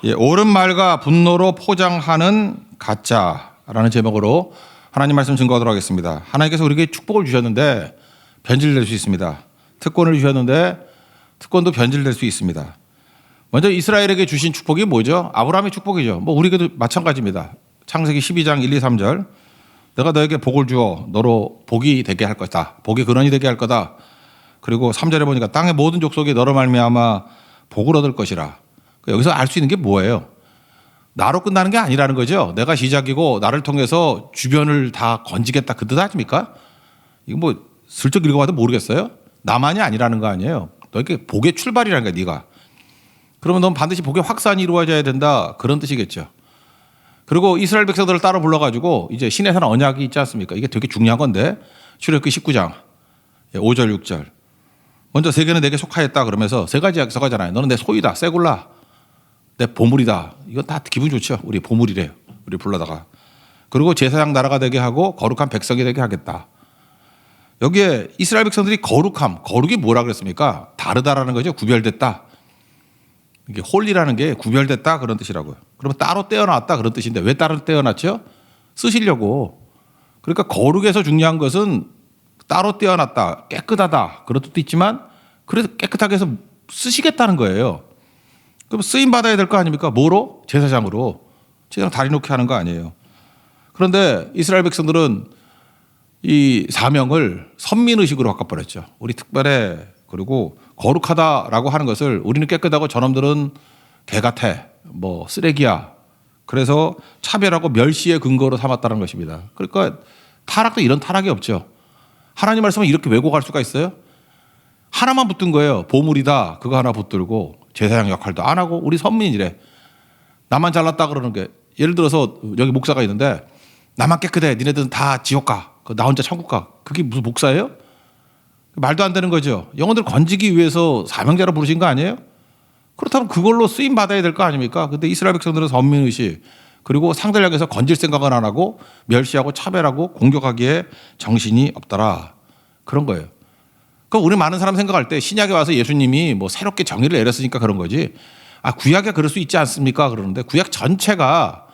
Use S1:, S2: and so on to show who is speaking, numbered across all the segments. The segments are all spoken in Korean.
S1: 예, 옳은 말과 분노로 포장하는 가짜라는 제목으로 하나님 말씀 증거하도록 하겠습니다. 하나님께서 우리에게 축복을 주셨는데 변질될 수 있습니다. 특권을 주셨는데 특권도 변질될 수 있습니다. 먼저 이스라엘에게 주신 축복이 뭐죠? 아브라함의 축복이죠. 뭐 우리에게도 마찬가지입니다. 창세기 12장 1, 2, 3절 내가 너에게 복을 주어 너로 복이 되게 할 것이다. 복의 근원이 되게 할 거다. 그리고 3절에 보니까 땅의 모든 족속이 너로 말미암아 복을 얻을 것이라. 여기서 알 수 있는 게 뭐예요? 나로 끝나는 게 아니라는 거죠. 내가 시작이고 나를 통해서 주변을 다 건지겠다 그 뜻 아닙니까? 이거 뭐 슬쩍 읽어봐도 모르겠어요? 나만이 아니라는 거 아니에요. 너에게 복의 출발이라는 거야, 네가. 그러면 넌 반드시 복의 확산이 이루어져야 된다. 그런 뜻이겠죠. 그리고 이스라엘 백성들을 따로 불러가지고 이제 신의 산 언약이 있지 않습니까? 이게 되게 중요한 건데 출애굽기 19장 5절 6절 먼저 세계는 내게 속하였다 그러면서 세 가지 약속하잖아요. 너는 내 소유다, 세굴라, 내 보물이다. 이건 다 기분 좋죠. 우리 보물이래요. 우리 불러다가. 그리고 제사장 나라가 되게 하고 거룩한 백성이 되게 하겠다. 여기에 이스라엘 백성들이 거룩이 뭐라 그랬습니까? 다르다라는 거죠. 구별됐다. 이게 홀리라는 게 구별됐다 그런 뜻이라고요. 그러면 따로 떼어놨다 그런 뜻인데 왜 따로 떼어놨죠? 쓰시려고. 그러니까 거룩에서 중요한 것은 따로 떼어놨다, 깨끗하다 그런 뜻도 있지만 그래서 깨끗하게 해서 쓰시겠다는 거예요. 그럼 쓰임 받아야 될 거 아닙니까? 뭐로? 제사장으로. 제사장 다리 놓게 하는 거 아니에요. 그런데 이스라엘 백성들은 이 사명을 선민의식으로 바꿔버렸죠. 우리 특별해. 그리고 거룩하다라고 하는 것을 우리는 깨끗하고 저놈들은 개 같아. 뭐 쓰레기야. 그래서 차별하고 멸시의 근거로 삼았다는 것입니다. 그러니까 타락도 이런 타락이 없죠. 하나님 말씀은 이렇게 왜곡할 수가 있어요? 하나만 붙든 거예요. 보물이다. 그거 하나 붙들고 제사장 역할도 안 하고 우리 선민이래. 나만 잘났다 그러는 게 예를 들어서 여기 목사가 있는데 나만 깨끗해. 니네들은 다 지옥 가. 나 혼자 천국 가. 그게 무슨 목사예요? 말도 안 되는 거죠. 영혼들 건지기 위해서 사명자로 부르신 거 아니에요? 그렇다면 그걸로 쓰임 받아야 될 거 아닙니까? 근데 이스라엘 백성들은 선민의식 그리고 상대를 향해서 건질 생각은 안 하고 멸시하고 차별하고 공격하기에 정신이 없더라. 그런 거예요. 그러니까 우리 많은 사람 생각할 때 신약에 와서 예수님이 뭐 새롭게 정의를 내렸으니까 그런 거지. 아, 구약에 그럴 수 있지 않습니까? 그러는데 구약 전체가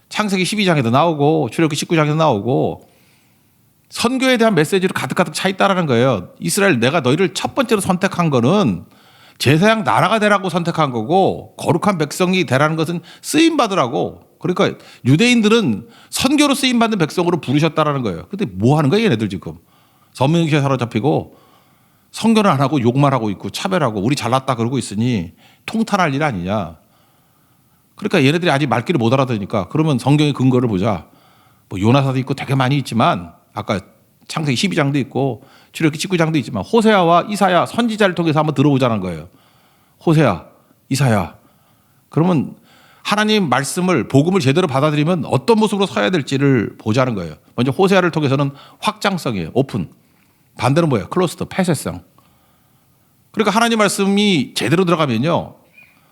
S1: 창세기 12장에도 나오고 출애굽기 19장에도 나오고 선교에 대한 메시지로 가득가득 차 있다라는 거예요. 이스라엘 내가 너희를 첫 번째로 선택한 거는 제사장 나라가 되라고 선택한 거고 거룩한 백성이 되라는 것은 쓰임 받으라고. 그러니까 유대인들은 선교로 쓰임 받는 백성으로 부르셨다라는 거예요. 근데 뭐 하는 거야 얘네들 지금. 선민의식에 사로잡히고 선교를 안 하고 욕만 하고 있고 차별하고 우리 잘났다 그러고 있으니 통탄할 일 아니냐. 그러니까 얘네들이 아직 말귀를 못 알아들으니까 그러면 성경의 근거를 보자. 뭐 요나사도 있고 되게 많이 있지만 아까 창세기 12장도 있고 출애굽기 19장도 있지만 호세아와 이사야 선지자를 통해서 한번 들어보자는 거예요. 호세아, 이사야. 그러면 하나님 말씀을 복음을 제대로 받아들이면 어떤 모습으로 서야 될지를 보자는 거예요. 먼저 호세아를 통해서는 확장성이에요. 오픈. 반대로 뭐예요? 클로스드, 폐쇄성. 그러니까 하나님 말씀이 제대로 들어가면요.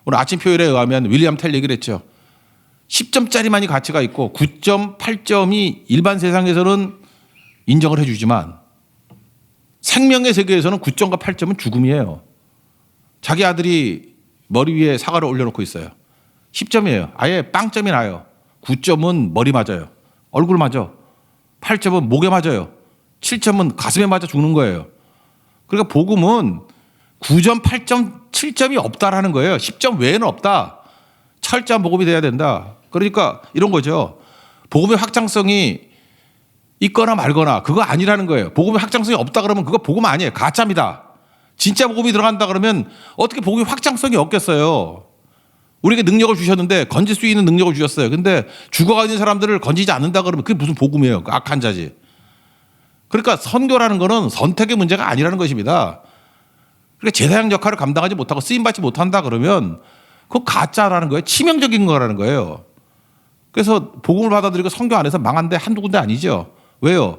S1: 오늘 아침 표율에 의하면 윌리엄 텔 얘기를 했죠. 10점짜리만이 가치가 있고 9.8점이 일반 세상에서는 인정을 해주지만 생명의 세계에서는 9점과 8점은 죽음이에요. 자기 아들이 머리 위에 사과를 올려놓고 있어요. 10점이에요. 아예 빵점이 나요. 9점은 머리 맞아요. 얼굴 맞아. 8점은 목에 맞아요. 7점은 가슴에 맞아 죽는 거예요. 그러니까 복음은 9점, 8점, 7점이 없다라는 거예요. 10점 외에는 없다. 철저한 복음이 돼야 된다. 그러니까 이런 거죠. 복음의 확장성이 있거나 말거나 그거 아니라는 거예요. 복음의 확장성이 없다 그러면 그거 복음 아니에요. 가짜입니다. 진짜 복음이 들어간다 그러면 어떻게 복음의 확장성이 없겠어요. 우리에게 능력을 주셨는데 건질 수 있는 능력을 주셨어요. 근데 죽어가 있는 사람들을 건지지 않는다 그러면 그게 무슨 복음이에요. 악한 자지. 그러니까 선교라는 거는 선택의 문제가 아니라는 것입니다. 그러니까 제사장 역할을 감당하지 못하고 쓰임받지 못한다 그러면 그거 가짜라는 거예요. 치명적인 거라는 거예요. 그래서 복음을 받아들이고 선교 안에서 망한 데 한두 군데 아니죠. 왜요?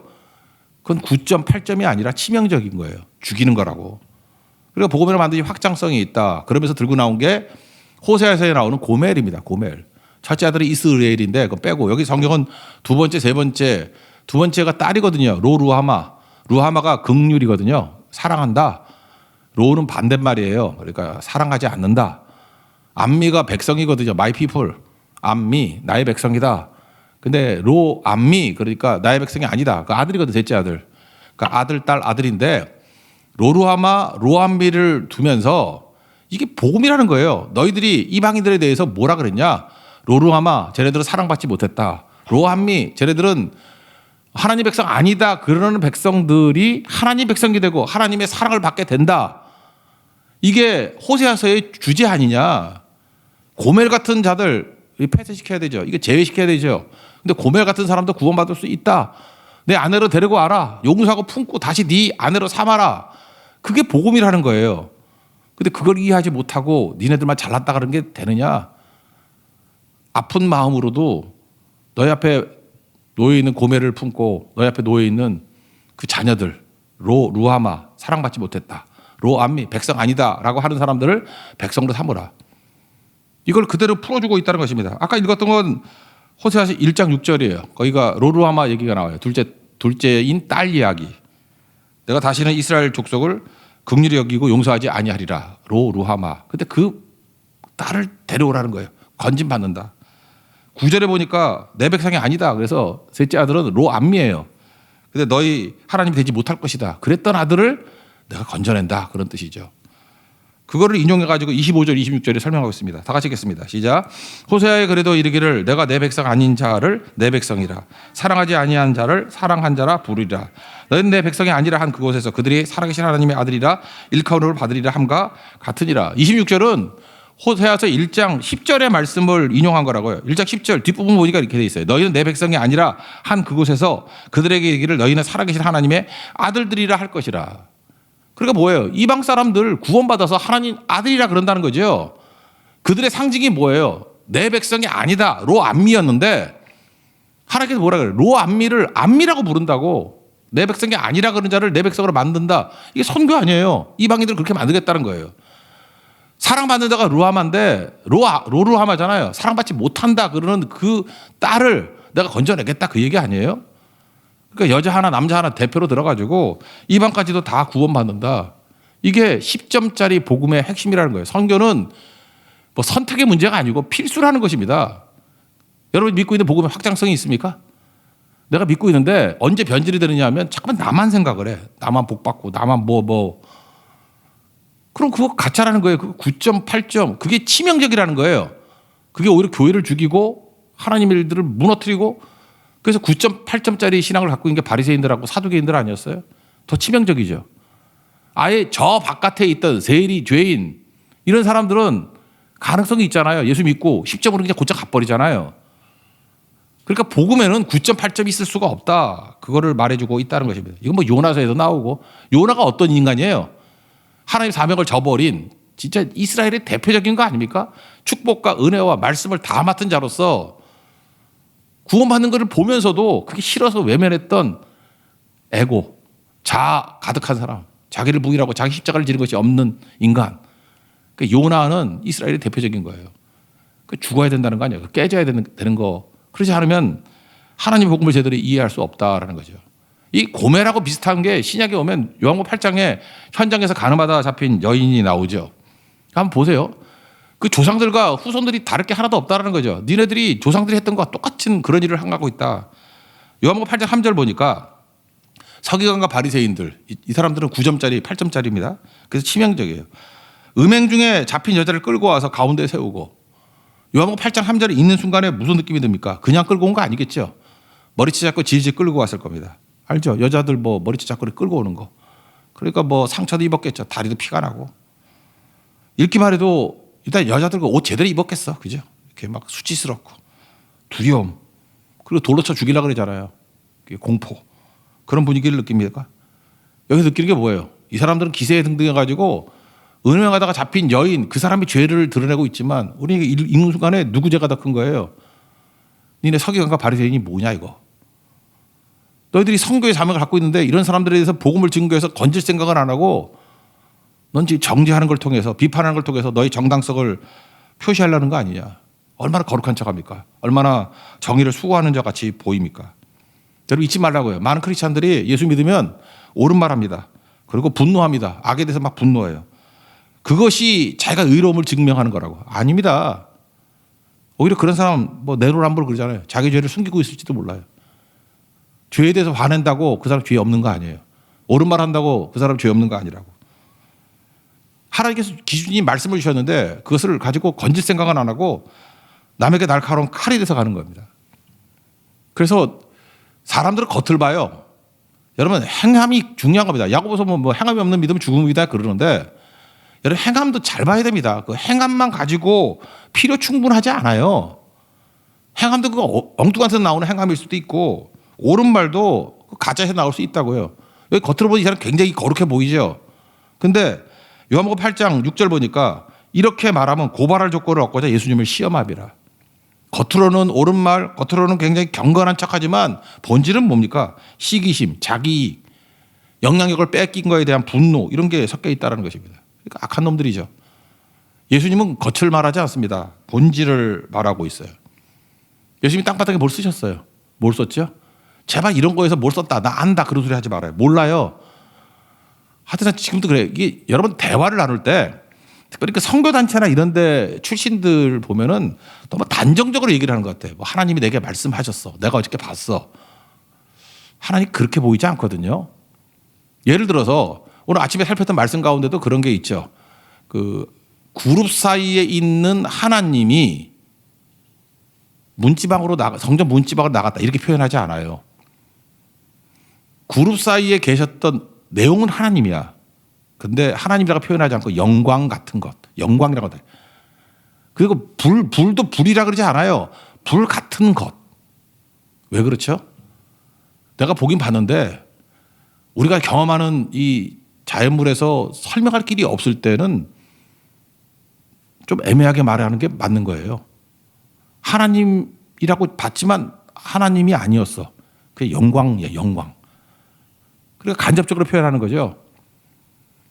S1: 그건 9점, 8점이 아니라 치명적인 거예요. 죽이는 거라고. 그러니까 복음에는 반드시 확장성이 있다. 그러면서 들고 나온 게 호세아서에 나오는 고멜입니다. 고멜. 첫째 아들이 이스라엘인데 그거 빼고 여기 성경은 두 번째, 세 번째. 두 번째가 딸이거든요. 루하마. 루하마가 긍휼이거든요. 사랑한다. 로는 반대말이에요. 그러니까 사랑하지 않는다. 암미가 백성이거든요. My people. 암미 나의 백성이다. 근데 로 암미 그러니까 나의 백성이 아니다. 그 아들이거든. 셋째 아들. 그러니까 아들 딸 아들인데 로루하마 로암미를 두면서 이게 복음이라는 거예요. 너희들이 이방인들에 대해서 뭐라 그랬냐? 로루하마 쟤네들은 사랑받지 못했다. 로암미 쟤네들은 하나님 백성 아니다. 그러는 백성들이 하나님 백성이 되고 하나님의 사랑을 받게 된다. 이게 호세아서의 주제 아니냐. 고멜 같은 자들 폐쇄시켜야 되죠. 이게 제외시켜야 되죠. 근데 고멜 같은 사람도 구원받을 수 있다. 내 아내로 데리고 와라. 용서하고 품고 다시 네 아내로 삼아라. 그게 복음이라는 거예요. 근데 그걸 이해하지 못하고 니네들만 잘났다 그런 게 되느냐. 아픈 마음으로도 너희 앞에 놓여 있는 고멜을 품고 너희 앞에 놓여 있는 그 자녀들 루하마 사랑받지 못했다. 로암미 백성 아니다라고 하는 사람들을 백성으로 삼으라. 이걸 그대로 풀어주고 있다는 것입니다. 아까 읽었던 건 호세아서 1장 6절이에요. 거기가 로루하마 얘기가 나와요. 둘째인 딸 이야기. 내가 다시는 이스라엘 족속을 긍휼히 여기고 용서하지 아니하리라. 로루하마. 근데 그 딸을 데려오라는 거예요. 건진 받는다. 9절에 보니까 내 백성이 아니다. 그래서 셋째 아들은 로암미예요. 근데 너희 하나님이 되지 못할 것이다. 그랬던 아들을 내가 건져낸다. 그런 뜻이죠. 그거를 인용해가지고 25절, 26절에 설명하고 있습니다. 다 같이 읽겠습니다. 시작. 호세아에 그래도 이르기를 내가 내 백성 아닌 자를 내 백성이라 사랑하지 아니한 자를 사랑한 자라 부르리라. 너희는 내 백성이 아니라 한 그곳에서 그들이 살아계신 하나님의 아들이라 일컬음을 받으리라 함과 같으니라. 26절은 호세아서 1장 10절의 말씀을 인용한 거라고요. 1장 10절 뒷부분 보니까 이렇게 돼 있어요. 너희는 내 백성이 아니라 한 그곳에서 그들에게 이르기를 너희는 살아계신 하나님의 아들들이라 할 것이라. 그러니까 뭐예요? 이방 사람들 구원받아서 하나님 아들이라 그런다는 거죠. 그들의 상징이 뭐예요? 내 백성이 아니다. 로암미였는데 하나님께서 뭐라 그래요? 로암미를 암미라고 부른다고. 내 백성이 아니라 그런 자를 내 백성으로 만든다. 이게 선교 아니에요. 이방인들을 그렇게 만들겠다는 거예요. 사랑받는 자가 루하마인데 로루하마잖아요. 사랑받지 못한다 그러는 그 딸을 내가 건져내겠다 그 얘기 아니에요? 그러니까 여자 하나 남자 하나 대표로 들어가지고 이방까지도 다 구원받는다. 이게 10점짜리 복음의 핵심이라는 거예요. 선교는 뭐 선택의 문제가 아니고 필수라는 것입니다. 여러분 믿고 있는 복음의 확장성이 있습니까? 내가 믿고 있는데 언제 변질이 되느냐 하면 자꾸만 나만 생각을 해. 나만 복받고 나만 뭐. 그럼 그거 가짜라는 거예요. 그 9.8점. 그게 치명적이라는 거예요. 그게 오히려 교회를 죽이고 하나님의 일들을 무너뜨리고 그래서 9.8점짜리 신앙을 갖고 있는 게 바리새인들하고 사두개인들 아니었어요? 더 치명적이죠. 아예 저 바깥에 있던 세리, 죄인 이런 사람들은 가능성이 있잖아요. 예수 믿고 10점으로 그냥 곧장 가버리잖아요. 그러니까 복음에는 9.8점이 있을 수가 없다. 그거를 말해주고 있다는 것입니다. 이건 뭐 요나서에도 나오고 요나가 어떤 인간이에요? 하나님 사명을 저버린 진짜 이스라엘의 대표적인 거 아닙니까? 축복과 은혜와 말씀을 다 맡은 자로서 구원받는 것을 보면서도 그게 싫어서 외면했던 에고, 자아 가득한 사람, 자기를 부인하고 자기 십자가를 지는 것이 없는 인간. 그러니까 요나는 이스라엘의 대표적인 거예요. 죽어야 된다는 거 아니에요. 깨져야 되는 거. 그렇지 않으면 하나님 복음을 제대로 이해할 수 없다라는 거죠. 이 고멜하고 비슷한 게 신약에 오면 요한복음 8장에 현장에서 가늠하다 잡힌 여인이 나오죠. 한번 보세요. 그 조상들과 후손들이 다를 게 하나도 없다라는 거죠. 니네들이 조상들이 했던 것과 똑같은 그런 일을 행하고 있다. 요한복음 8장 3절 보니까 서기관과 바리새인들 이 사람들은 9점짜리 8점짜리입니다. 그래서 치명적이에요. 음행 중에 잡힌 여자를 끌고 와서 가운데 세우고 요한복음 8장 3절에 있는 순간에 무슨 느낌이 듭니까? 그냥 끌고 온 거 아니겠죠. 머리채 잡고 질질 끌고 왔을 겁니다. 알죠? 여자들 뭐 머리채 잡고 끌고 오는 거. 그러니까 뭐 상처도 입었겠죠. 다리도 피가 나고. 읽기만 해도 일단 여자들과 옷 제대로 입었겠어. 그죠? 이렇게 막 수치스럽고 두려움. 그리고 돌로 쳐 죽이려고 그러잖아요. 공포. 그런 분위기를 느낍니까? 여기서 느끼는 게 뭐예요? 이 사람들은 기세에 등등해가지고 은행하다가 잡힌 여인 그 사람이 죄를 드러내고 있지만 우리 읽는 순간에 누구 죄가 더 큰 거예요? 니네 서기관과 바리새인이 뭐냐 이거. 너희들이 선교의 사명을 갖고 있는데 이런 사람들에 대해서 복음을 증거해서 건질 생각을 안 하고 넌 지금 정죄하는 걸 통해서 비판하는 걸 통해서 너희 정당성을 표시하려는 거 아니냐. 얼마나 거룩한 척합니까? 얼마나 정의를 수고하는 자 같이 보입니까? 여러분 잊지 말라고요. 많은 크리스찬들이 예수 믿으면 옳은 말 합니다. 그리고 분노합니다. 악에 대해서 막 분노해요. 그것이 자기가 의로움을 증명하는 거라고. 아닙니다. 오히려 그런 사람 뭐 내로남불 그러잖아요. 자기 죄를 숨기고 있을지도 몰라요. 죄에 대해서 화낸다고 그 사람 죄 없는 거 아니에요. 옳은 말 한다고 그 사람 죄 없는 거 아니라고. 하나님께서 기준이 말씀을 주셨는데 그것을 가지고 건질 생각은 안 하고 남에게 날카로운 칼이 돼서 가는 겁니다. 그래서 사람들은 겉을 봐요. 여러분 행함이 중요한 겁니다. 야고보서 뭐 행함이 없는 믿음은 죽음이다 그러는데 여러분 행함도 잘 봐야 됩니다. 그 행함만 가지고 필요 충분하지 않아요. 행함도 그 엉뚱한 데서 나오는 행함일 수도 있고 옳은 말도 가짜에서 나올 수 있다고요. 여기 겉으로 보니 이 사람 굉장히 거룩해 보이죠. 근데 요한복음 8장 6절 보니까 이렇게 말하면 고발할 조건을 얻고자 예수님을 시험하비라. 겉으로는 옳은 말, 겉으로는 굉장히 경건한 척하지만 본질은 뭡니까? 시기심, 자기이익, 영향력을 뺏긴 거에 대한 분노 이런 게 섞여 있다는 것입니다. 그러니까 악한 놈들이죠. 예수님은 겉을 말하지 않습니다. 본질을 말하고 있어요. 예수님이 땅바닥에 뭘 쓰셨어요? 뭘 썼죠? 제발 이런 거에서 뭘 썼다. 나 안다. 그런 소리 하지 말아요. 몰라요. 하여튼 지금도 그래요. 이게 여러분 대화를 나눌 때 특별히 그 선교단체나 이런 데 출신들 보면은 너무 단정적으로 얘기를 하는 것 같아요. 뭐 하나님이 내게 말씀하셨어. 내가 어저께 봤어. 하나님 그렇게 보이지 않거든요. 예를 들어서 오늘 아침에 살폈던 말씀 가운데도 그런 게 있죠. 그 그룹 사이에 있는 하나님이 문지방으로 성전 문지방으로 나갔다 이렇게 표현하지 않아요. 그룹 사이에 계셨던 내용은 하나님이야. 근데 하나님이라고 표현하지 않고 영광 같은 것, 영광이라고 해. 그리고 불도 불이라 그러지 않아요. 불 같은 것. 왜 그렇죠? 내가 보긴 봤는데 우리가 경험하는 이 자연물에서 설명할 길이 없을 때는 좀 애매하게 말하는 게 맞는 거예요. 하나님이라고 봤지만 하나님이 아니었어. 그게 영광이야, 영광. 그러니까 간접적으로 표현하는 거죠.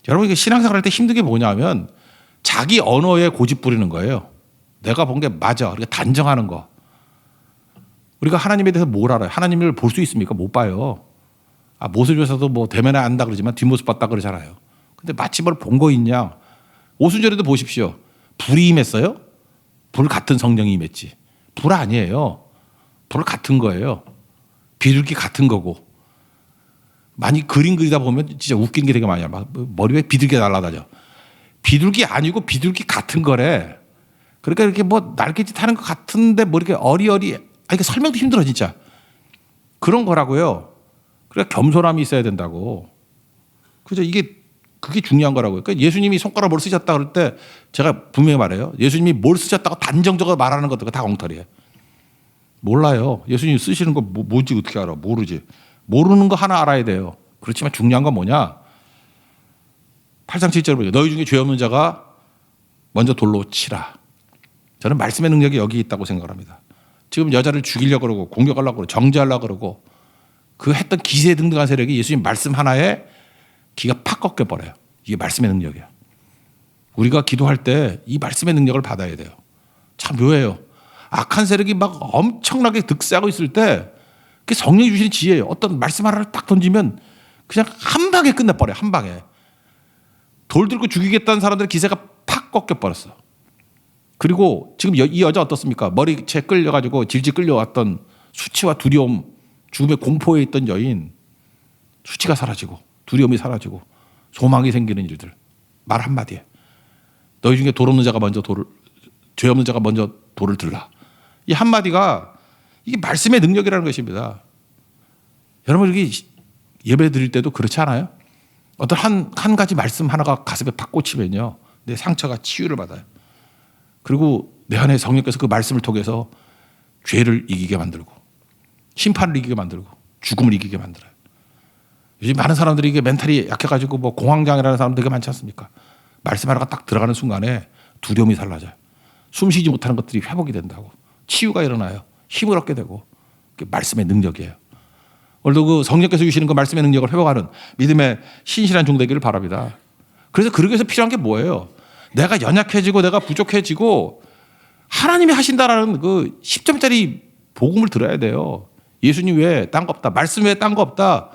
S1: 여러분 이게 신앙생활 할 때 힘든 게 뭐냐면 자기 언어에 고집 부리는 거예요. 내가 본 게 맞아. 그러니까 단정하는 거. 우리가 하나님에 대해서 뭘 알아요? 하나님을 볼 수 있습니까? 못 봐요. 모습에서도 뭐 대면에 안다 그러지만 뒷모습 봤다 그러잖아요. 근데 마치 뭘 본 거 있냐? 오순절에도 보십시오. 불이 임했어요? 불 같은 성령이 임했지. 불 아니에요. 불 같은 거예요. 비둘기 같은 거고. 많이 그림 그리다 보면 진짜 웃기는 게 되게 많아요. 막 머리 위에 비둘기가 날아다녀. 비둘기 아니고 비둘기 같은 거래. 그러니까 이렇게 뭐 날개짓 하는 것 같은데 뭐 이렇게 어리어리. 이게 설명도 힘들어 진짜. 그런 거라고요. 그러니까 겸손함이 있어야 된다고. 그죠? 그게 중요한 거라고요. 그러니까 예수님이 손가락 뭘 쓰셨다 그럴 때 제가 분명히 말해요. 예수님이 뭘 쓰셨다고 단정적으로 말하는 것도 다 엉터리예요. 몰라요. 예수님 쓰시는 거 뭐지 어떻게 알아? 모르지. 모르는 거 하나 알아야 돼요. 그렇지만 중요한 건 뭐냐? 8장 7절 보죠. 너희 중에 죄 없는 자가 먼저 돌로 치라. 저는 말씀의 능력이 여기 있다고 생각합니다. 지금 여자를 죽이려고 그러고 공격하려고 그러고 정죄하려고 그러고 그 했던 기세등등한 세력이 예수님 말씀 하나에 기가 팍 꺾여버려요. 이게 말씀의 능력이야. 우리가 기도할 때 이 말씀의 능력을 받아야 돼요. 참 묘해요. 악한 세력이 막 엄청나게 득세하고 있을 때 그게 성령이 주시는 지혜예요. 어떤 말씀 하나를 딱 던지면 그냥 한 방에 끝내버려요. 한 방에. 돌 들고 죽이겠다는 사람들의 기세가 팍 꺾여버렸어. 그리고 지금 이 여자 어떻습니까? 머리채 끌려가지고 질질 끌려왔던 수치와 두려움, 죽음의 공포에 있던 여인, 수치가 사라지고 두려움이 사라지고 소망이 생기는 일들. 말 한마디에. 너희 중에 죄 없는 자가 먼저 돌을 들라. 이 한마디가 이게 말씀의 능력이라는 것입니다. 여러분 여기 예배 드릴 때도 그렇지 않아요? 어떤 한 가지 말씀 하나가 가슴에 팍 꽂히면요. 내 상처가 치유를 받아요. 그리고 내 안에 성령께서 그 말씀을 통해서 죄를 이기게 만들고 심판을 이기게 만들고 죽음을 이기게 만들어요. 요즘 많은 사람들이 이게 멘탈이 약해가지고 뭐 공황장애라는 사람들 되게 많지 않습니까? 말씀 하나가 딱 들어가는 순간에 두려움이 사라져요. 숨쉬지 못하는 것들이 회복이 된다고. 치유가 일어나요. 힘을 얻게 되고. 그게 말씀의 능력이에요. 오늘도 그 성령께서 주시는 그 말씀의 능력을 회복하는 믿음의 신실한 종 되기를 바랍니다. 그래서 그러기 위해서 필요한 게 뭐예요? 내가 연약해지고 내가 부족해지고 하나님이 하신다라는 그 10점짜리 복음을 들어야 돼요. 예수님 외에 딴 거 없다. 말씀 외에 딴 거 없다.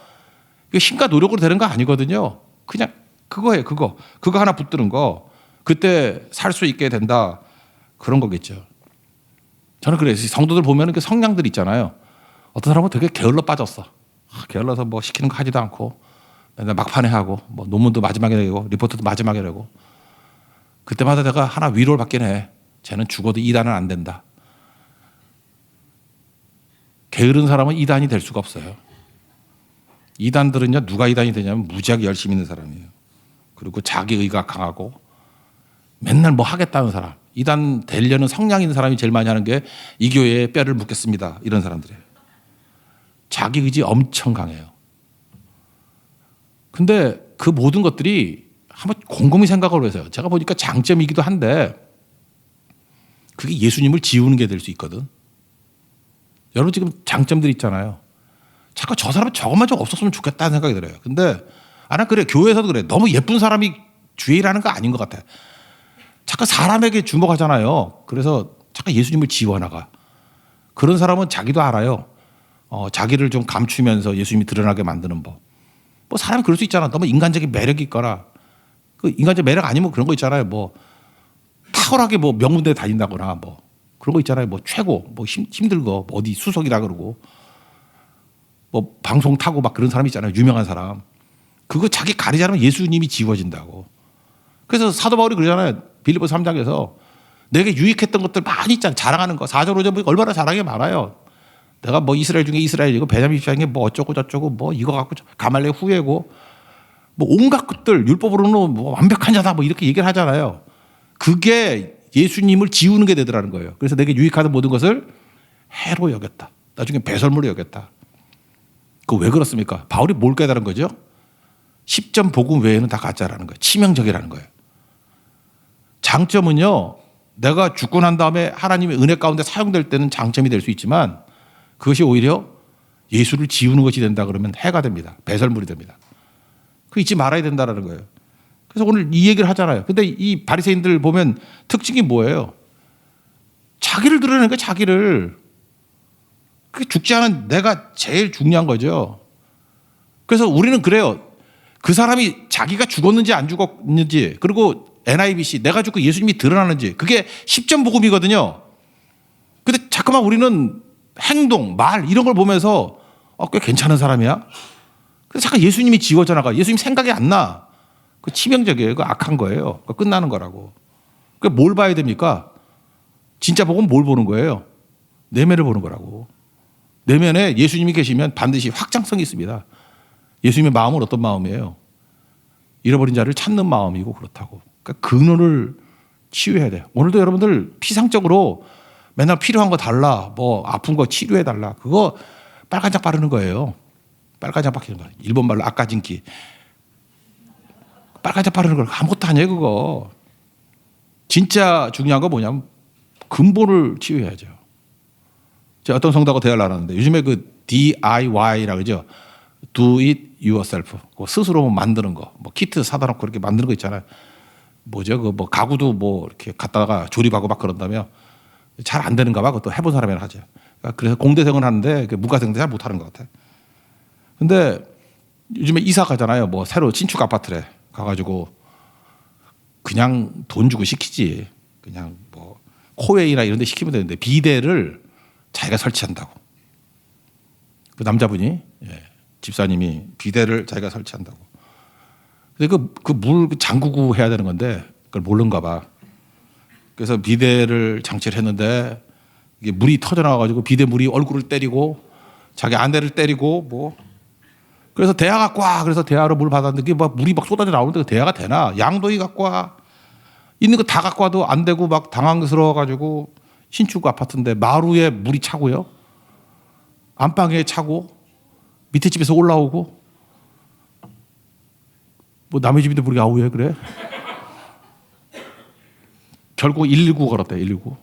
S1: 이게 힘과 노력으로 되는 거 아니거든요. 그냥 그거예요. 그거 하나 붙드는 거. 그때 살 수 있게 된다. 그런 거겠죠. 저는 그래요. 성도들 보면 그 성향들 있잖아요. 어떤 사람은 되게 게을러 빠졌어. 게을러서 뭐 시키는 거 하지도 않고 맨날 막판에 하고 뭐 논문도 마지막에 내고 리포트도 마지막에 내고 그때마다 내가 하나 위로를 받긴 해. 쟤는 죽어도 이단은 안 된다. 게으른 사람은 이단이 될 수가 없어요. 이단들은요, 누가 이단이 되냐면 무지하게 열심히 있는 사람이에요. 그리고 자기의가 강하고 맨날 뭐 하겠다는 사람. 이단 되려는 성향 있는 사람이 제일 많이 하는 게 이 교회에 뼈를 묻겠습니다. 이런 사람들이에요. 자기 의지 엄청 강해요. 근데 그 모든 것들이 한번 곰곰이 생각을 해서요. 제가 보니까 장점이기도 한데 그게 예수님을 지우는 게 될 수 있거든. 여러분 지금 장점들 있잖아요. 자꾸 저 사람은 저것만 좀 없었으면 좋겠다는 생각이 들어요. 근데 난 그래. 교회에서도 그래. 너무 예쁜 사람이 주에 일하는 거 아닌 것 같아. 자꾸 사람에게 주목하잖아요. 그래서 자꾸 예수님을 지워나가. 그런 사람은 자기도 알아요. 자기를 좀 감추면서 예수님이 드러나게 만드는 법. 뭐 사람이 그럴 수 있잖아. 너무 인간적인 매력이 있거나 그 인간적 매력 아니면 그런 거 있잖아요. 뭐 탁월하게 뭐 명문대 다닌다거나 뭐 그런 거 있잖아요. 뭐 최고 뭐 힘들고 뭐 어디 수석이라 그러고 뭐 방송 타고 막 그런 사람 있잖아요. 유명한 사람. 그거 자기 가리지 않으면 예수님이 지워진다고. 그래서 사도 바울이 그러잖아요. 빌립보 3장에서 내게 유익했던 것들 많이 있잖아요. 자랑하는 거. 4절 5절 얼마나 자랑이 많아요. 내가 뭐 이스라엘 중에 이스라엘이고 베냐민 집안에 뭐 어쩌고 저쩌고 뭐 이거 갖고 가말레 후예고 뭐 온갖 것들 율법으로는 뭐 완벽한 자다 뭐 이렇게 얘기를 하잖아요. 그게 예수님을 지우는 게 되더라는 거예요. 그래서 내게 유익하던 모든 것을 해로 여겼다. 나중에 배설물로 여겼다. 그 왜 그렇습니까? 바울이 뭘 깨달은 거죠? 10점 복음 외에는 다 가짜라는 거예요. 치명적이라는 거예요. 장점은요. 내가 죽고 난 다음에 하나님의 은혜 가운데 사용될 때는 장점이 될 수 있지만 그것이 오히려 예수를 지우는 것이 된다 그러면 해가 됩니다. 배설물이 됩니다. 그거 잊지 말아야 된다는 거예요. 그래서 오늘 이 얘기를 하잖아요. 근데 이 바리새인들 보면 특징이 뭐예요? 자기를 드러내는 거예요. 자기를. 그게 죽지 않은 내가 제일 중요한 거죠. 그래서 우리는 그래요. 그 사람이 자기가 죽었는지 안 죽었는지 그리고 NIBC 내가 죽고 예수님이 드러나는지 그게 10점 복음이거든요. 근데 자꾸만 우리는 행동, 말 이런 걸 보면서 꽤 괜찮은 사람이야. 그래서 잠깐 예수님이 지워져 나가. 예수님 생각이 안 나. 그 치명적이에요. 그 악한 거예요. 그 끝나는 거라고. 그 뭘 봐야 됩니까? 진짜 복음 뭘 보는 거예요? 내면을 보는 거라고. 내면에 예수님이 계시면 반드시 확장성이 있습니다. 예수님의 마음은 어떤 마음이에요? 잃어버린 자를 찾는 마음이고 그렇다고. 그러니까 근원을 치유해야 돼요. 오늘도 여러분들 피상적으로 맨날 필요한 거 달라, 뭐 아픈 거 치료해 달라. 그거 빨간약 바르는 거예요. 빨간약 바르는 거. 일본 말로 아까진기. 빨간약 바르는 걸 아무것도 아니에요, 그거. 진짜 중요한 거 뭐냐면 근본을 치유해야죠. 제가 어떤 성도하고 대화를 나눴는데 요즘에 그 DIY라고 그러죠. Do it yourself. 스스로 만드는 거. 뭐 키트 사다 놓고 그렇게 만드는 거 있잖아요. 뭐죠? 그 뭐 가구도 뭐 이렇게 갖다가 조립하고 막 그런다며 잘 안 되는가 봐. 그것도 해본 사람이라 하죠. 그래서 공대생은 하는데 문과생도 잘 못하는 것 같아. 근데 요즘에 이사 가잖아요. 뭐 새로 신축 아파트래. 가가지고 그냥 돈 주고 시키지. 그냥 뭐 코웨이나 이런 데 시키면 되는데 비데를 자기가 설치한다고. 그 남자분이 집사님이 비데를 자기가 설치한다고. 근데 그 물 잠그고 해야 되는 건데 그걸 모르는가 봐. 그래서 비데를 장치를 했는데 이게 물이 터져 나와가지고 비데 물이 얼굴을 때리고 자기 아내를 때리고 뭐 그래서 대야 갖고 와. 그래서 대야로 물 받았는데 그게 막 물이 막 쏟아져 나오는데 대야가 되나? 양도이 갖고 와. 있는 거 다 갖고 와도 안 되고 막 당황스러워가지고 신축 아파트인데 마루에 물이 차고요. 안방에 차고 밑에 집에서 올라오고 뭐 남의 집인데 물이 아우 왜 그래? 결국 119 걸었대. 119.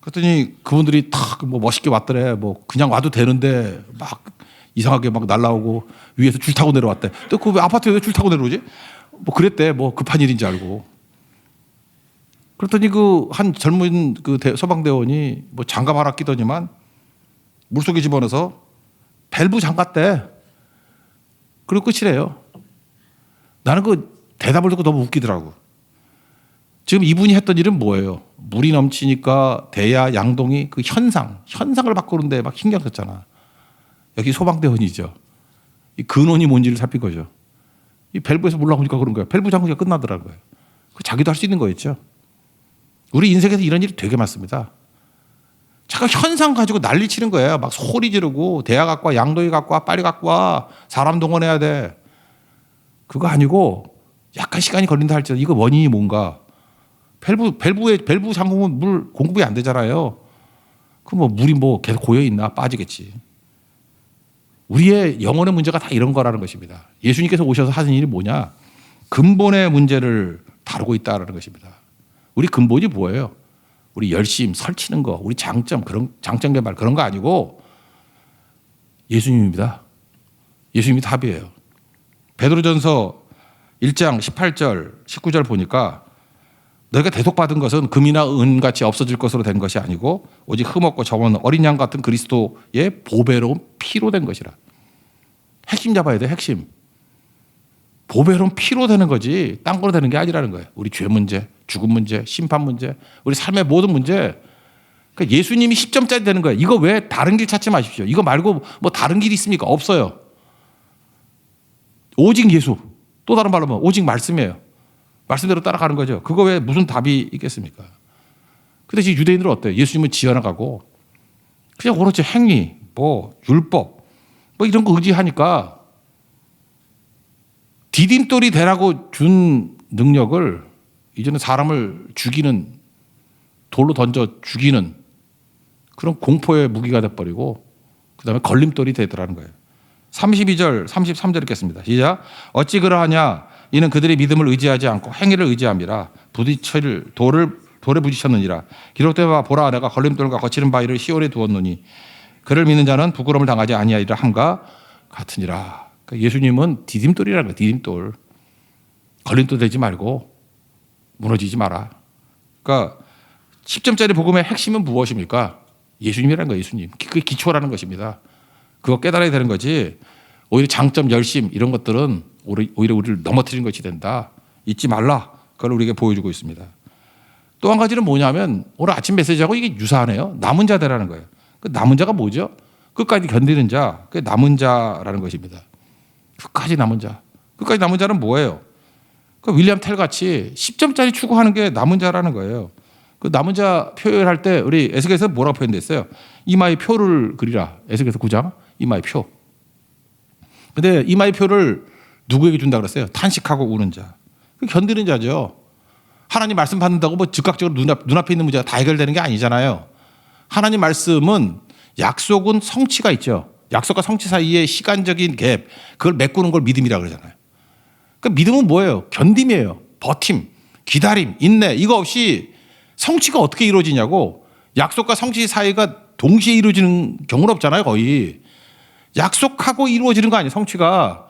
S1: 그랬더니 그분들이 탁 뭐 멋있게 왔더래. 뭐 그냥 와도 되는데 막 이상하게 막 날라오고 위에서 줄 타고 내려왔대. 또 그 아파트에 왜 줄 타고 내려오지? 뭐 그랬대. 뭐 급한 일인지 알고. 그랬더니 그 한 젊은 그 소방대원이 뭐 장갑 하나 끼더니만 물속에 집어넣어서 밸브 잠갔대. 그리고 끝이래요. 나는 그 대답을 듣고 너무 웃기더라고. 지금 이분이 했던 일은 뭐예요? 물이 넘치니까 대야 양동이 그 현상을 바꾸는데 막 신경 썼잖아. 여기 소방대원이죠. 이 근원이 뭔지를 살핀 거죠. 이 밸브에서 물 나오니까 그런 거야. 밸브 잠그기가 끝나더라고요. 자기도 할 수 있는 거였죠. 우리 인생에서 이런 일이 되게 많습니다. 자꾸 현상 가지고 난리 치는 거예요. 막 소리 지르고 대야 갖고 와, 양동이 갖고 와, 빨리 갖고 와, 사람 동원해야 돼. 그거 아니고 약간 시간이 걸린다 할지라도 이거 원인이 뭔가. 밸브 잠그면 물 공급이 안 되잖아요. 그럼 뭐 물이 뭐 계속 고여 있나? 빠지겠지. 우리의 영혼의 문제가 다 이런 거라는 것입니다. 예수님께서 오셔서 하신 일이 뭐냐? 근본의 문제를 다루고 있다는 것입니다. 우리 근본이 뭐예요? 우리 열심, 설치는 거, 우리 장점, 그런 장점 개발 그런 거 아니고 예수님입니다. 예수님이 답이에요. 베드로전서 1장 18절, 19절 보니까 너희가 대속받은 것은 금이나 은같이 없어질 것으로 된 것이 아니고 오직 흠없고 정없는 어린 양 같은 그리스도의 보배로운 피로 된 것이라. 핵심 잡아야 돼, 핵심. 보배로운 피로 되는 거지 딴 거로 되는 게 아니라는 거예요. 우리 죄 문제, 죽음 문제, 심판 문제, 우리 삶의 모든 문제. 그러니까 예수님이 10점짜리 되는 거예요. 이거 왜 다른 길 찾지 마십시오. 이거 말고 뭐 다른 길이 있습니까? 없어요. 오직 예수. 또 다른 말로 하면 오직 말씀이에요. 말씀대로 따라가는 거죠. 그거 왜 무슨 답이 있겠습니까? 근데 지금 유대인들은 어때요? 예수님은 지어나가고 그냥 오로지 행위, 뭐 율법, 뭐 이런 거 의지하니까 디딤돌이 되라고 준 능력을 이제는 사람을 죽이는, 돌로 던져 죽이는 그런 공포의 무기가 돼버리고 그다음에 걸림돌이 되더라는 거예요. 32절, 33절 읽겠습니다. 시작. 어찌 그러하냐? 이는 그들의 믿음을 의지하지 않고 행위를 의지함이라. 부딪힐 돌에 부딪혔느니라. 기록되어 보라, 내가 걸림돌과 거치는 바위를 시온에 두었노니 그를 믿는 자는 부끄러움을 당하지 아니하리라 함과 같으니라. 그러니까 예수님은 디딤돌이라는 거예요. 디딤돌. 걸림돌 되지 말고 무너지지 마라. 그러니까 10점짜리 복음의 핵심은 무엇입니까? 예수님이라는 거예요. 예수님. 그게 기초라는 것입니다. 그거 깨달아야 되는 거지. 오히려 장점, 열심 이런 것들은 오히려 우리를 넘어뜨리는 것이 된다. 잊지 말라. 그걸 우리에게 보여주고 있습니다. 또 한 가지는 뭐냐면 오늘 아침 메시지하고 이게 유사하네요. 남은 자 되라는 거예요. 그 남은 자가 뭐죠? 끝까지 견디는 자. 그게 남은 자라는 것입니다. 끝까지 남은 자. 끝까지 남은 자는 뭐예요? 그 윌리엄 텔 같이 10점짜리 추구하는 게 남은 자라는 거예요. 그 남은 자 표현할 때 우리 에스겔에서 뭐라고 표현됐어요? 이마의 표를 그리라. 에스겔에서 9장 이마의 표. 근데 이마의 표를 누구에게 준다 그랬어요? 탄식하고 우는 자. 견디는 자죠. 하나님 말씀 받는다고 뭐 즉각적으로 눈앞에 있는 문제가 다 해결되는 게 아니잖아요. 하나님 말씀은 약속은 성취가 있죠. 약속과 성취 사이에 시간적인 갭, 그걸 메꾸는 걸 믿음이라고 그러잖아요. 그러니까 믿음은 뭐예요? 견딤이에요. 버팀, 기다림, 인내. 이거 없이 성취가 어떻게 이루어지냐고. 약속과 성취 사이가 동시에 이루어지는 경우는 없잖아요, 거의. 약속하고 이루어지는 거 아니에요, 성취가.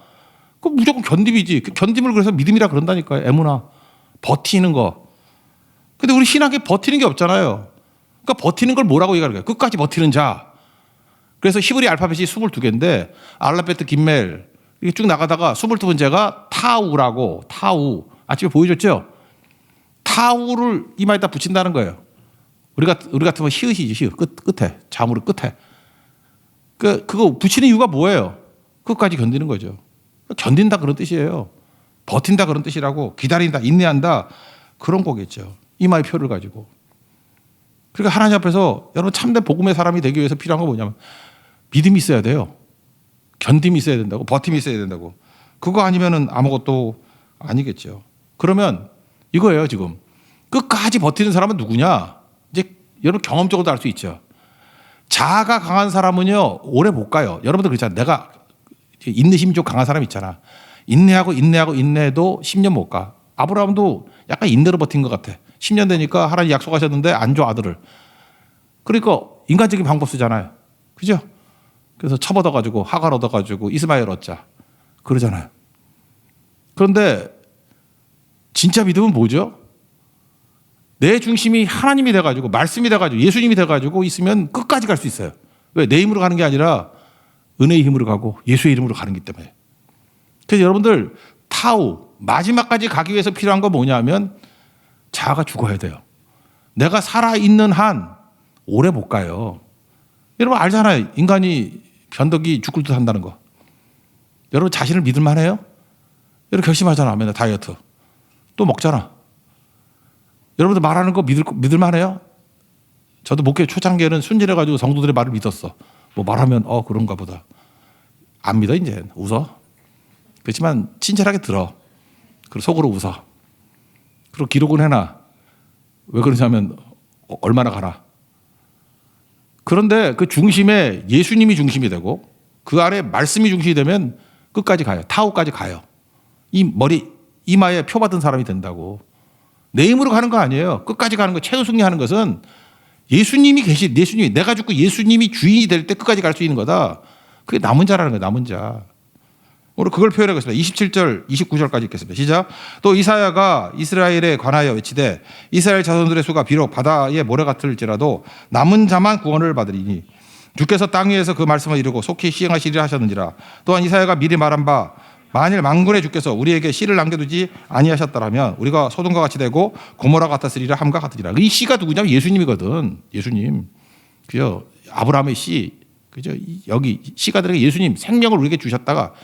S1: 그 무조건 견딤이지. 그 견딤을 그래서 믿음이라 그런다니까요. 에무나. 버티는 거. 근데 우리 신학에 버티는 게 없잖아요. 그러니까 버티는 걸 뭐라고 얘기하는 거예요? 끝까지 버티는 자. 그래서 히브리 알파벳이 22개인데 알라베트 김멜 이게 쭉 나가다가 22번째가 타우라고. 타우. 아침에 보여줬죠? 타우를 이마에다 붙인다는 거예요. 우리 같으면 히읗이지, 히읗. 끝에. 자물을 끝에. 그거 붙이는 이유가 뭐예요? 끝까지 견디는 거죠. 견딘다 그런 뜻이에요. 버틴다 그런 뜻이라고. 기다린다, 인내한다 그런 거겠죠. 이마의 표를 가지고. 그러니까 하나님 앞에서 여러분 참된 복음의 사람이 되기 위해서 필요한 건 뭐냐면 믿음이 있어야 돼요. 견딤이 있어야 된다고. 버팀이 있어야 된다고. 그거 아니면은 아무것도 아니겠죠. 그러면 이거예요, 지금. 끝까지 버티는 사람은 누구냐? 이제 여러분 경험적으로도 알 수 있죠. 자아가 강한 사람은요, 오래 못 가요. 여러분들 그렇잖아요. 내가 인내심이 좀 강한 사람 있잖아. 인내하고 인내해도 10년 못 가. 아브라함도 약간 인내로 버틴 것 같아. 10년 되니까 하나님 약속하셨는데 안 줘, 아들을. 그러니까 인간적인 방법 쓰잖아요. 그죠? 그래서 첩 얻어가지고 하갈 얻어가지고 이스마엘 얻자. 그러잖아요. 그런데 진짜 믿음은 뭐죠? 내 중심이 하나님이 돼가지고 말씀이 돼가지고 예수님이 돼가지고 있으면 끝까지 갈 수 있어요. 왜? 내 힘으로 가는 게 아니라 은혜의 힘으로 가고 예수의 이름으로 가는 기 때문에. 그래서 여러분들 타우 마지막까지 가기 위해서 필요한 건 뭐냐면 자아가 죽어야 돼요. 내가 살아있는 한 오래 못 가요. 여러분 알잖아요. 인간이 변덕이 죽을 듯 한다는 거. 여러분 자신을 믿을 만해요? 여러분 결심하잖아. 맨날 다이어트. 또 먹잖아. 여러분들 말하는 거 믿을 만해요? 저도 목회 초창기에는 순진해가지고 성도들의 말을 믿었어. 뭐 말하면 그런가 보다. 안 믿어 이제. 웃어. 그렇지만 친절하게 들어. 그리고 속으로 웃어. 그리고 기록은 해놔. 왜 그러냐면 얼마나 가나. 그런데 그 중심에 예수님이 중심이 되고 그 아래 말씀이 중심이 되면 끝까지 가요. 타오까지 가요. 이 머리 이마에 표 받은 사람이 된다고. 내 힘으로 가는 거 아니에요. 끝까지 가는 거, 최후 승리하는 것은 예수님이 예수님이 내가 죽고 예수님이 주인이 될 때 끝까지 갈 수 있는 거다. 그게 남은 자라는 거예요. 남은 자. 오늘 그걸 표현하겠습니다. 27절, 29절까지 읽겠습니다. 시작. 또 이사야가 이스라엘에 관하여 외치되 이스라엘 자손들의 수가 비록 바다의 모래 같을지라도 남은 자만 구원을 받으리니 주께서 땅 위에서 그 말씀을 이루고 속히 시행하시리라 하셨느니라. 또한 이사야가 미리 말한 바 만일 만군의 주께서 우리에게 씨를 남겨두지 아니하셨더라면 우리가 소돔과 같이 되고 고모라 같았으리라 함과 같으리라. 이 씨가 누구냐면 예수님이거든. 예수님. 그죠? 아브라함의 씨. 그죠? 여기 씨가 들어가 예수님 생명을 우리에게 주셨다가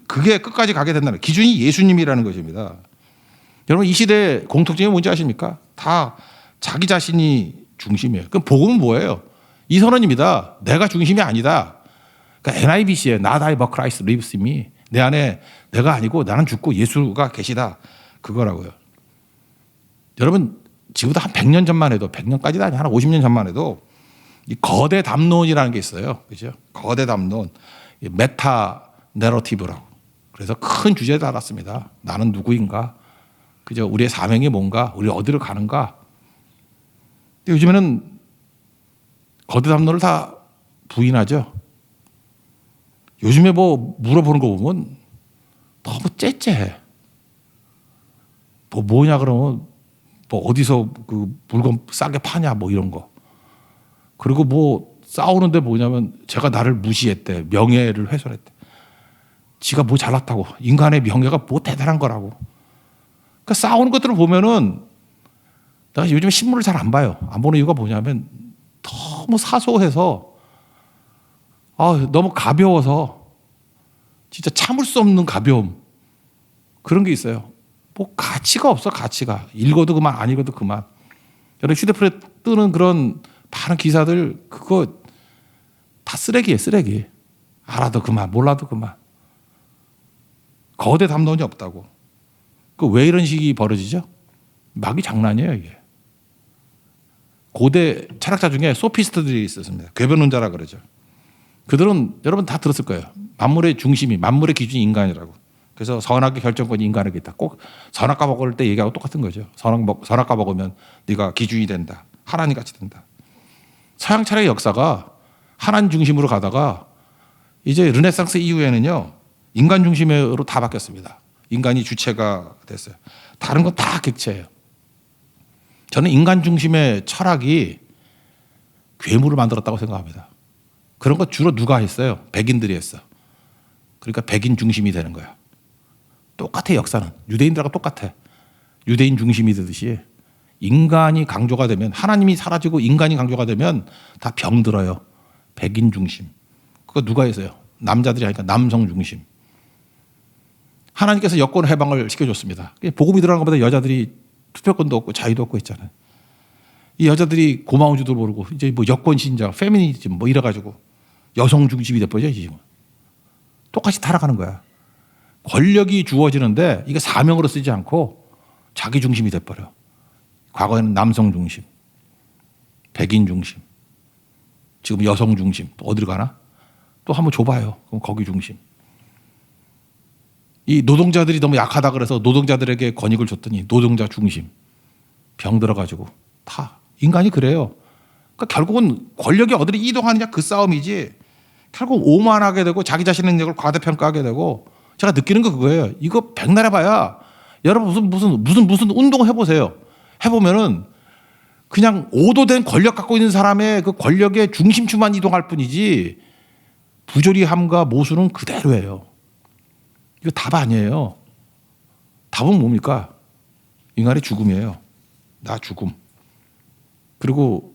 S1: 그게 끝까지 가게 된다는 기준이 예수님이라는 것입니다. 여러분 이 시대의 공통점이 뭔지 아십니까? 다 자기 자신이 중심이에요. 그럼 복음은 뭐예요? 이 선언입니다. 내가 중심이 아니다. 그러니까 NIBC에 Not I but Christ lives in me. 내 안에 내가 아니고 나는 죽고 예수가 계시다. 그거라고요. 여러분 지금부터 한 100년 전만 해도 100년까지도 아니야. 한 50년 전만 해도 이 거대 담론이라는 게 있어요. 그죠? 거대 담론. 메타 내러티브라고. 그래서 큰 주제에 달았습니다. 나는 누구인가? 그죠? 우리의 사명이 뭔가? 우리 어디로 가는가? 근데 요즘에는 거대 담론을 다 부인하죠. 요즘에 뭐 물어보는 거 보면 너무 째째해. 뭐냐 그러면 뭐 어디서 그 물건 싸게 파냐 뭐 이런 거. 그리고 뭐 싸우는데 뭐냐면 제가 나를 무시했대. 명예를 훼손했대. 지가 뭐 잘났다고. 인간의 명예가 뭐 대단한 거라고. 그러니까 싸우는 것들을 보면은 내가 요즘 신문을 잘 안 봐요. 안 보는 이유가 뭐냐면 너무 사소해서 너무 가벼워서 진짜 참을 수 없는 가벼움. 그런 게 있어요. 뭐 가치가 없어. 가치가. 읽어도 그만 안 읽어도 그만. 여러분 휴대폰에 뜨는 그런 많은 기사들 그거 다 쓰레기예요. 쓰레기. 알아도 그만 몰라도 그만. 거대 담론이 없다고. 그 왜 이런 식이 벌어지죠? 막이 장난이에요 이게. 고대 철학자 중에 소피스트들이 있었습니다. 궤변론자라 그러죠. 그들은 여러분 다 들었을 거예요. 만물의 중심이 만물의 기준이 인간이라고. 그래서 선악의 결정권이 인간에게 있다. 꼭 선악과 먹을 때 얘기하고 똑같은 거죠. 선악과 먹으면 네가 기준이 된다. 하나님 같이 된다. 서양 철학의 역사가 하나님 중심으로 가다가 이제 르네상스 이후에는요. 인간 중심으로 다 바뀌었습니다. 인간이 주체가 됐어요. 다른 건 다 객체예요. 저는 인간 중심의 철학이 괴물을 만들었다고 생각합니다. 그런 거 주로 누가 했어요? 백인들이 했어. 그러니까 백인 중심이 되는 거야. 똑같아 역사는. 유대인들하고 똑같아. 유대인 중심이 되듯이 인간이 강조가 되면 하나님이 사라지고 인간이 강조가 되면 다 병들어요. 백인 중심. 그거 누가 했어요? 남자들이 하니까 남성 중심. 하나님께서 여권 해방을 시켜줬습니다. 복음이 들어간 것보다 여자들이 투표권도 없고 자유도 없고 있잖아요. 이 여자들이 고마운 줄도 모르고 이제 뭐 여권 신자, 페미니즘 뭐 이래가지고 여성 중심이 돼버려요 지금. 똑같이 타락하는 거야. 권력이 주어지는데 이게 사명으로 쓰지 않고 자기 중심이 돼버려. 과거에는 남성 중심, 백인 중심, 지금 여성 중심. 또 어디로 가나? 또 한번 줘봐요. 그럼 거기 중심. 이 노동자들이 너무 약하다 그래서 노동자들에게 권익을 줬더니 노동자 중심. 병 들어가지고 다. 인간이 그래요. 그러니까 결국은 권력이 어디로 이동하느냐 그 싸움이지 결국 오만하게 되고 자기 자신의 능력을 과대평가하게 되고 제가 느끼는 거 그거예요. 이거 백날 해봐야 여러분 무슨 운동 해보세요. 해보면은 그냥 오도된 권력 갖고 있는 사람의 그 권력의 중심추만 이동할 뿐이지 부조리함과 모순은 그대로예요. 이거 답 아니에요. 답은 뭡니까? 인간의 죽음이에요. 나 죽음. 그리고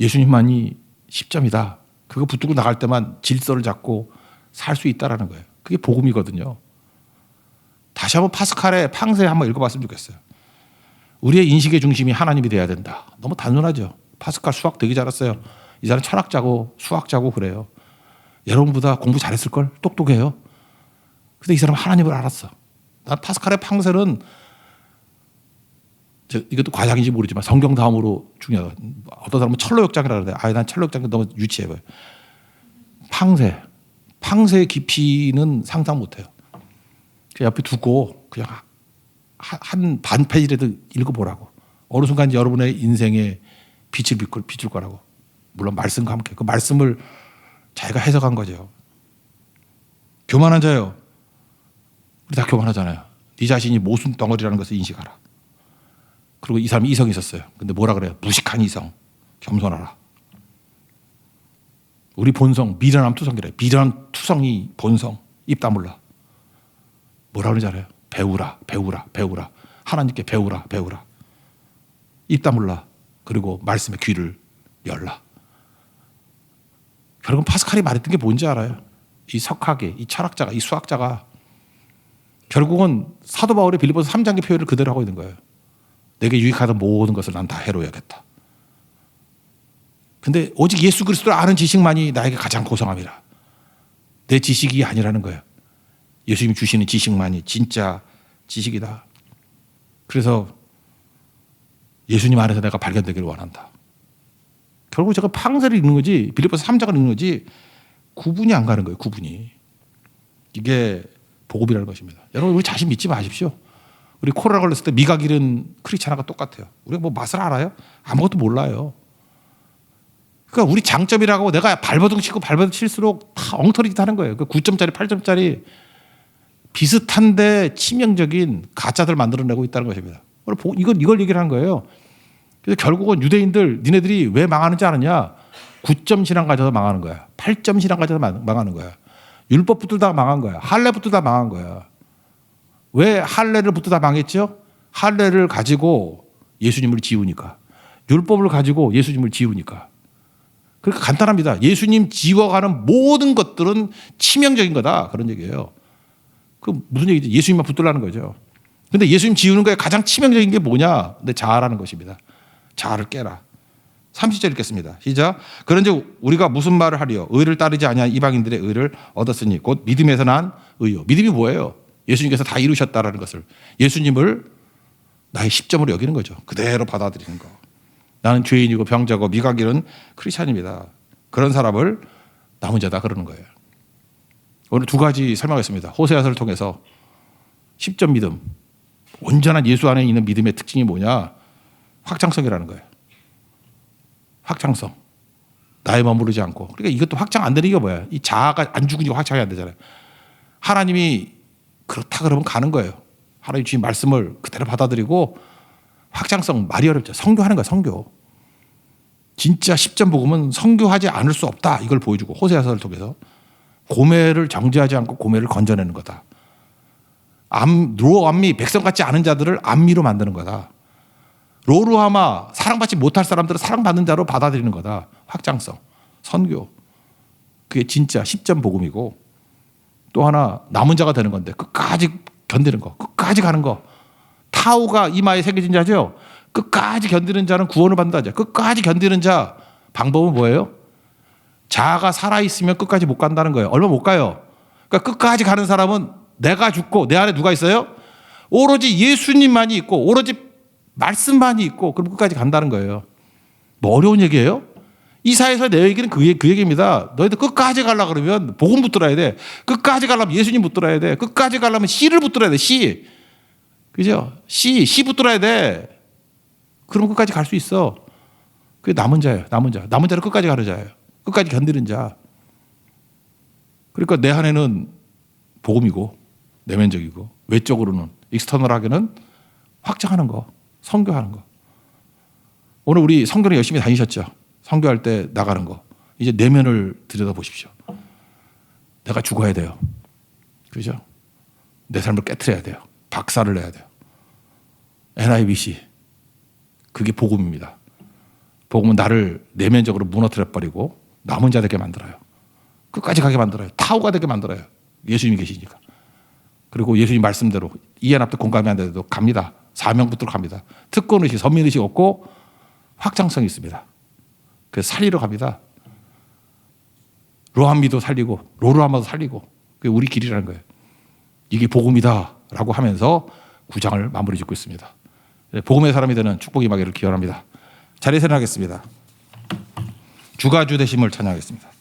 S1: 예수님만이 10점이다. 그거 붙들고 나갈 때만 질서를 잡고 살 수 있다라는 거예요. 그게 복음이거든요. 다시 한번 파스칼의 팡세 한번 읽어봤으면 좋겠어요. 우리의 인식의 중심이 하나님이 돼야 된다. 너무 단순하죠. 파스칼 수학 되게 잘했어요. 이 사람 철학자고 수학자고 그래요. 여러분보다 공부 잘했을걸? 똑똑해요. 근데 이 사람은 하나님을 알았어. 난 파스칼의 팡세는 이것도 과장인지 모르지만 성경 다음으로 중요하다. 어떤 사람은 철로역장이라 그러는데 난 철로역장 너무 유치해 보여요. 팡세의 깊이는 상상 못해요. 그 옆에 두고 그냥 한 반 페이지라도 읽어보라고. 어느 순간 여러분의 인생에 빛을 비출 거라고. 물론 말씀과 함께 그 말씀을 자기가 해석한 거죠. 교만한 자요. 우리 다 교만하잖아요. 네 자신이 모순 덩어리라는 것을 인식하라. 그리고 이 사람이 이성이 있었어요. 근데 뭐라 그래요? 무식한 이성. 겸손하라. 우리 본성, 미련함 투성이래. 미련함 투성이 본성. 입 다물라. 뭐라 그러는지 알아요? 배우라. 하나님께 배우라. 입 다물라. 그리고 말씀의 귀를 열라. 결국은 파스칼이 말했던 게 뭔지 알아요? 이 석학이, 이 철학자가, 이 수학자가 결국은 사도 바울의 빌립보서 3장의 표현을 그대로 하고 있는 거예요. 내게 유익하던 모든 것을 난 다 해로워야겠다. 근데 오직 예수 그리스도를 아는 지식만이 나에게 가장 고상함이라. 내 지식이 아니라는 거예요. 예수님이 주시는 지식만이 진짜 지식이다. 그래서 예수님 안에서 내가 발견되기를 원한다. 결국 제가 팡세를 읽는 거지 빌립보서 3장을 읽는 거지 구분이 안 가는 거예요. 구분이. 이게 복음이라는 것입니다. 여러분 우리 자신 믿지 마십시오. 우리 코로나 걸렸을 때 미각 잃은 크리스찬하고 똑같아요. 우리가 뭐 맛을 알아요? 아무것도 몰라요. 그러니까 우리 장점이라고 내가 발버둥 칠수록 다 엉터리 짓 하는 거예요. 그 9점짜리 8점짜리 비슷한데 치명적인 가짜들 만들어내고 있다는 것입니다. 이걸 얘기를 하는 거예요. 그래서 결국은 유대인들 니네들이 왜 망하는지 아느냐? 9점 신앙 가져서 망하는 거야. 8점 신앙 가져서 망하는 거야. 율법 붙들다가 망한 거야. 할례 붙들다가 망한 거야. 왜 할례를 붙들다 망했죠? 할례를 가지고 예수님을 지우니까. 율법을 가지고 예수님을 지우니까. 그러니까 간단합니다. 예수님 지워가는 모든 것들은 치명적인 거다. 그런 얘기예요. 그 무슨 얘기지? 예수님만 붙들라는 거죠. 근데 예수님 지우는 거에 가장 치명적인 게 뭐냐? 근데 자아라는 것입니다. 자아를 깨라. 30절 읽겠습니다. 시작. 그런즉 우리가 무슨 말을 하리요? 의를 따르지 아니한 이방인들의 의를 얻었으니 곧 믿음에서 난 의요. 믿음이 뭐예요? 예수님께서 다 이루셨다라는 것을. 예수님을 나의 10점으로 여기는 거죠. 그대로 받아들이는 거. 나는 죄인이고 병자고 미각 잃은 크리스찬입니다. 그런 사람을 남은 자다 그러는 거예요. 오늘 두 가지 설명했습니다. 호세아서를 통해서 10점 믿음. 온전한 예수 안에 있는 믿음의 특징이 뭐냐? 확장성이라는 거예요. 확장성. 나에 머무르지 않고. 그러니까 이것도 확장 안 되는 게 뭐야? 이 자아가 안 죽으니까 확장이 안 되잖아요. 하나님이 그렇다 그러면 가는 거예요. 하나님 주신 말씀을 그대로 받아들이고 확장성 말이 어렵죠. 선교하는 거야. 선교. 진짜 10점 복음은 선교하지 않을 수 없다. 이걸 보여주고 호세아서를 통해서 고매를 정죄하지 않고 고매를 건져내는 거다. 로암미 백성 같지 않은 자들을 암미로 만드는 거다. 로루하마 사랑받지 못할 사람들을 사랑받는 자로 받아들이는 거다. 확장성, 선교. 그게 진짜 10점 복음이고 또 하나 남은 자가 되는 건데 끝까지 견디는 거. 끝까지 가는 거. 타우가 이마에 새겨진 자죠. 끝까지 견디는 자는 구원을 받는다. 끝까지 견디는 자 방법은 뭐예요? 자아가 살아있으면 끝까지 못 간다는 거예요. 얼마 못 가요. 그러니까 끝까지 가는 사람은 내가 죽고 내 안에 누가 있어요? 오로지 예수님만이 있고 오로지 말씀만이 있고 그럼 끝까지 간다는 거예요. 뭐 어려운 얘기예요? 이사에서 내 얘기는 그 얘기입니다. 너희들 끝까지 가려고 그러면 복음 붙들어야 돼. 끝까지 가려면 예수님 붙들어야 돼. 끝까지 가려면 씨를 붙들어야 돼. 씨. 그죠? 씨 붙들어야 돼. 그럼 끝까지 갈 수 있어. 그게 남은 자예요. 남은 자는 끝까지 가는 자예요. 끝까지 견디는 자. 그러니까 내 안에는 복음이고 내면적이고 외적으로는 익스터널하게는 확장하는 거. 선교하는 거. 오늘 우리 선교를 열심히 다니셨죠? 선교할 때 나가는 거. 이제 내면을 들여다보십시오. 내가 죽어야 돼요. 그죠? 내 삶을 깨트려야 돼요. 박살을 내야 돼요. NIBC. 그게 복음입니다. 복음은 나를 내면적으로 무너뜨려 버리고 남은 자 되게 만들어요. 끝까지 가게 만들어요. 타오가 되게 만들어요. 예수님이 계시니까. 그리고 예수님 말씀대로 이해 납득 공감이 안 돼도 갑니다. 사명 붙들어 갑니다. 특권의식, 선민의식 없고 확장성이 있습니다. 그래서 살리러 갑니다. 로한미도 살리고 로르하마도 살리고 그게 우리 길이라는 거예요. 이게 복음이다라고 하면서 9장을 마무리 짓고 있습니다. 복음의 사람이 되는 축복이 임하기를 기원합니다. 자리에서 일어나겠습니다. 주가 주 되심을 찬양하겠습니다.